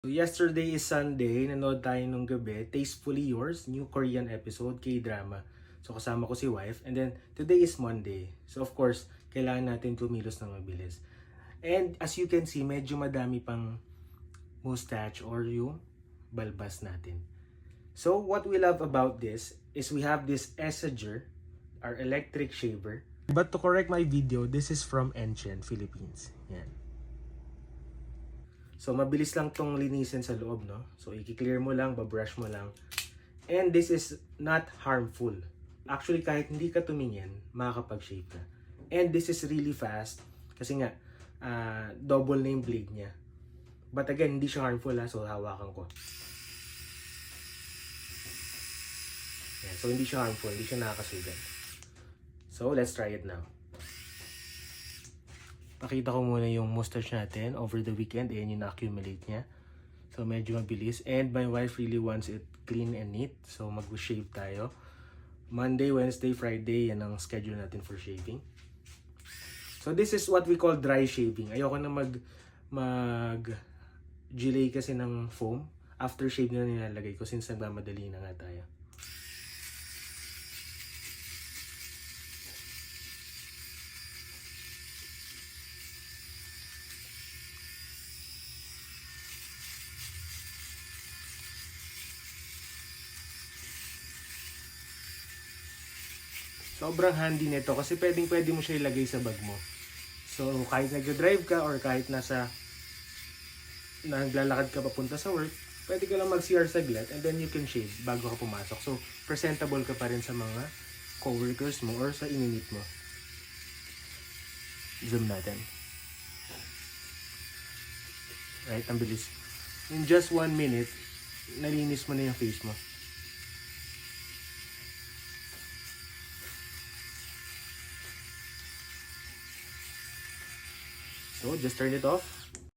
So yesterday is Sunday, nanood tayo nung gabi, Tastefully Yours, new Korean episode, K-drama. So kasama ko si wife, and then today is Monday. So of course, kailangan natin kumilos ng mabilis. And as you can see, medyo madami pang mustache or yung balbas natin. So what we love about this is we have this Essager, our electric shaver. But to correct my video, this is from Enchen, Philippines. Yan. So, mabilis lang tong linisin sa loob, no? So, i-clear mo lang, babrush mo lang. And this is not harmful. Actually, kahit hindi ka tumingin, makakapag-shave ka. And this is really fast. Kasi nga, double na yung blade niya. But again, hindi siya harmful, ha? So, hawakan ko. Yan. So, hindi siya harmful. Hindi siya nakakasugat. So, let's try it now. Pakita ko muna yung mustache natin over the weekend. Ayan yung na-accumulate niya. So, medyo mabilis. And my wife really wants it clean and neat. So, mag-shave tayo. Monday, Wednesday, Friday, yan ang schedule natin for shaving. So, this is what we call dry shaving. Ayoko na mag-gelay kasi ng foam. After shave na nilalagay ko since nagmamadali na nga tayo. Sobrang handy nito kasi pwede mo siya ilagay sa bag mo. So, kahit nag-drive ka or kahit naglalakad ka papunta sa work, pwede ka lang mag-CR saglit and then you can shave bago ka pumasok. So, presentable ka pa rin sa mga coworkers mo or sa inunit mo. Zoom natin. Right, ang bilis. In just 1 minute, nalinis mo na yung face mo. So, just turn it off.